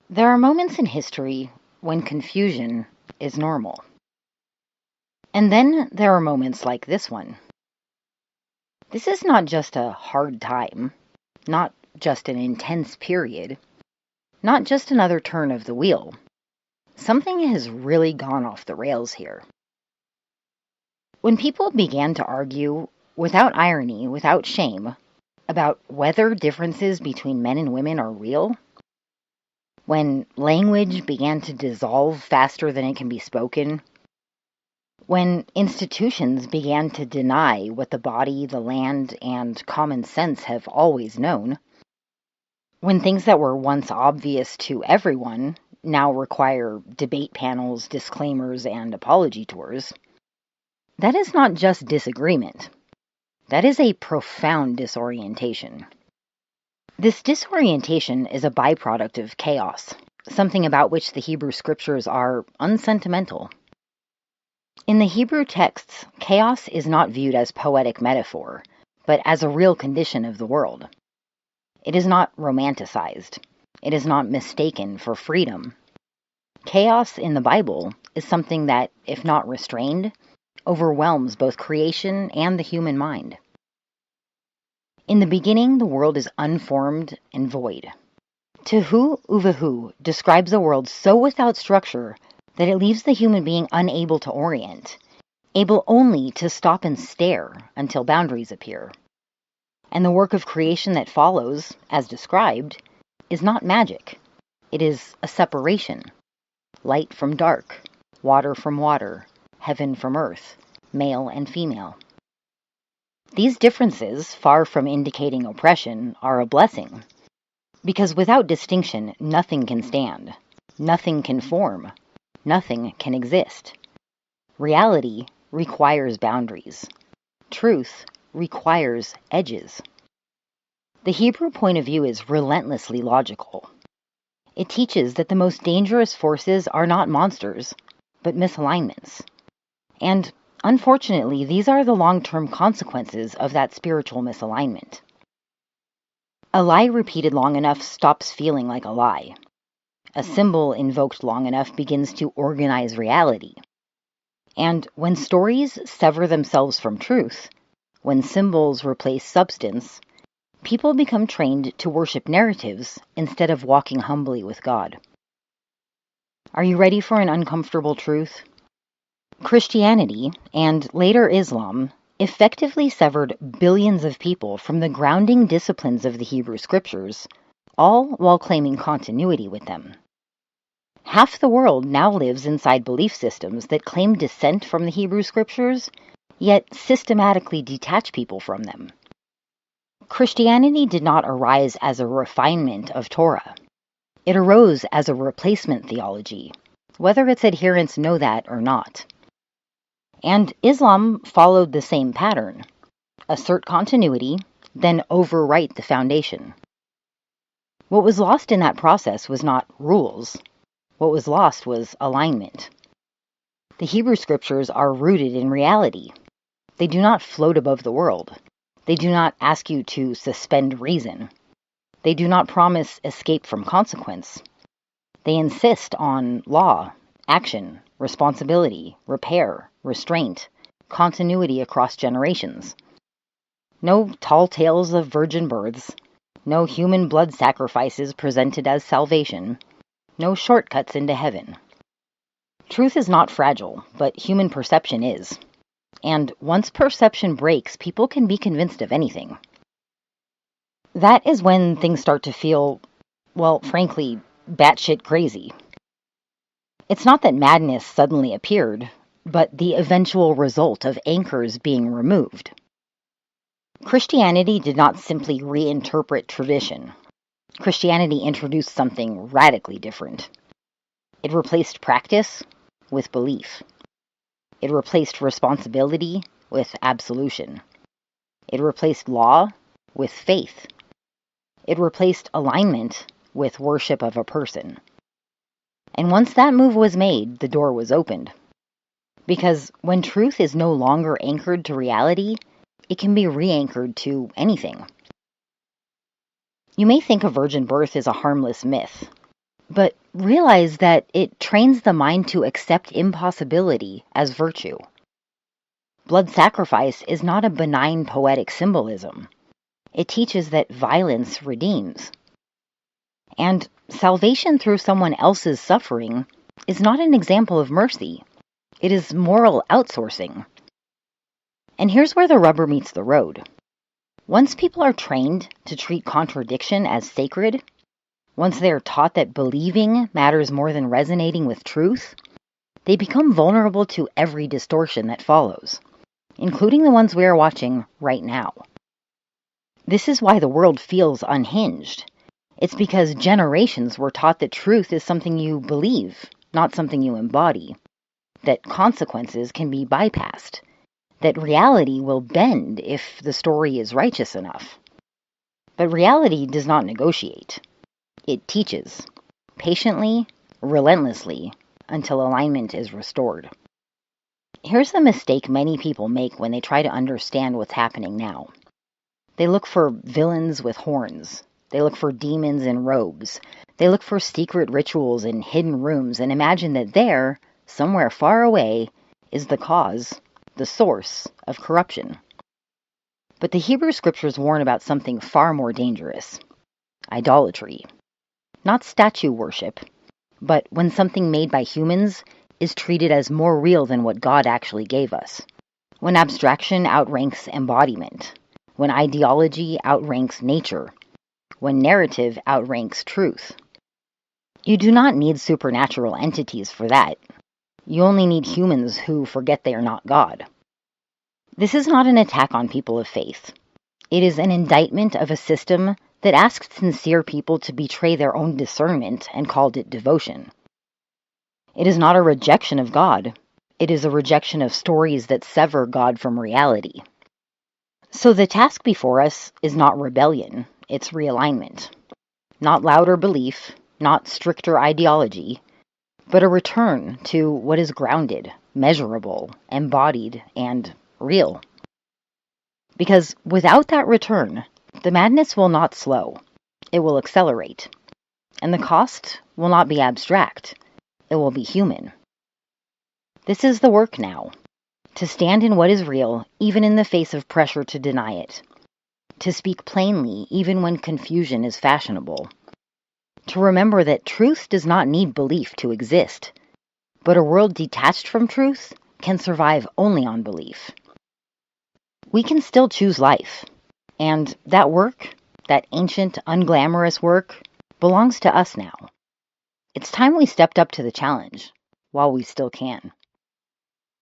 There are moments in history when confusion is normal. And then there are moments like this one. This is not just a hard time, not just an intense period, not just another turn of the wheel. Something has really gone off the rails here. When people began to argue, without irony, without shame, about whether differences between men and women are real, when language began to dissolve faster than it can be spoken, when institutions began to deny what the body, the land, and common sense have always known, when things that were once obvious to everyone now require debate panels, disclaimers, and apology tours, that is not just disagreement. That is a profound disorientation. This disorientation is a byproduct of chaos, something about which the Hebrew scriptures are unsentimental. In the Hebrew texts, chaos is not viewed as poetic metaphor, but as a real condition of the world. It is not romanticized. It is not mistaken for freedom. Chaos in the Bible is something that, if not restrained, overwhelms both creation and the human mind. In the beginning, the world is unformed and void. Tehu Uvehu describes a world so without structure that it leaves the human being unable to orient, able only to stop and stare until boundaries appear. And the work of creation that follows, as described, is not magic. It is a separation. Light from dark, water from water, heaven from earth, male and female. These differences, far from indicating oppression, are a blessing, because without distinction, nothing can stand, nothing can form, nothing can exist. Reality requires boundaries. Truth requires edges. The Hebrew point of view is relentlessly logical. It teaches that the most dangerous forces are not monsters, but misalignments. And unfortunately, these are the long-term consequences of that spiritual misalignment. A lie repeated long enough stops feeling like a lie. A symbol invoked long enough begins to organize reality. And when stories sever themselves from truth, when symbols replace substance, people become trained to worship narratives instead of walking humbly with God. Are you ready for an uncomfortable truth? Christianity, and later Islam, effectively severed billions of people from the grounding disciplines of the Hebrew Scriptures, all while claiming continuity with them. Half the world now lives inside belief systems that claim descent from the Hebrew Scriptures, yet systematically detach people from them. Christianity did not arise as a refinement of Torah. It arose as a replacement theology, whether its adherents know that or not. And Islam followed the same pattern. Assert continuity, then overwrite the foundation. What was lost in that process was not rules. What was lost was alignment. The Hebrew Scriptures are rooted in reality. They do not float above the world. They do not ask you to suspend reason. They do not promise escape from consequence. They insist on law, action, responsibility, repair, restraint, continuity across generations. No tall tales of virgin births, no human blood sacrifices presented as salvation, no shortcuts into heaven. Truth is not fragile, but human perception is. And once perception breaks, people can be convinced of anything. That is when things start to feel, well, frankly, batshit crazy. It's not that madness suddenly appeared, but the eventual result of anchors being removed. Christianity did not simply reinterpret tradition. Christianity introduced something radically different. It replaced practice with belief. It replaced responsibility with absolution. It replaced law with faith. It replaced alignment with worship of a person. And once that move was made, the door was opened. Because when truth is no longer anchored to reality, it can be re-anchored to anything. You may think a virgin birth is a harmless myth. but realize that it trains the mind to accept impossibility as virtue. Blood sacrifice is not a benign poetic symbolism. It teaches that violence redeems. And salvation through someone else's suffering is not an example of mercy. It is moral outsourcing. And here's where the rubber meets the road. Once people are trained to treat contradiction as sacred, once they are taught that believing matters more than resonating with truth, they become vulnerable to every distortion that follows, including the ones we are watching right now. This is why the world feels unhinged. It's because generations were taught that truth is something you believe, not something you embody, that consequences can be bypassed, that reality will bend if the story is righteous enough. But reality does not negotiate. It teaches, patiently, relentlessly, until alignment is restored. Here's the mistake many people make when they try to understand what's happening now. They look for villains with horns. They look for demons in robes. They look for secret rituals in hidden rooms and imagine that there, somewhere far away, is the cause, the source of corruption. But the Hebrew scriptures warn about something far more dangerous: idolatry. Not statue worship, but when something made by humans is treated as more real than what God actually gave us. When abstraction outranks embodiment. When ideology outranks nature. When narrative outranks truth. You do not need supernatural entities for that. You only need humans who forget they are not God. This is not an attack on people of faith. It is an indictment of a system that asked sincere people to betray their own discernment and called it devotion. It is not a rejection of God. It is a rejection of stories that sever God from reality. So the task before us is not rebellion, it's realignment. Not louder belief, not stricter ideology, but a return to what is grounded, measurable, embodied, and real. Because without that return, the madness will not slow. It will accelerate. And the cost will not be abstract. It will be human. This is the work now. To stand in what is real, even in the face of pressure to deny it. To speak plainly, even when confusion is fashionable. To remember that truth does not need belief to exist, but a world detached from truth can survive only on belief. We can still choose life, and that work, that ancient, unglamorous work, belongs to us now. It's time we stepped up to the challenge, while we still can.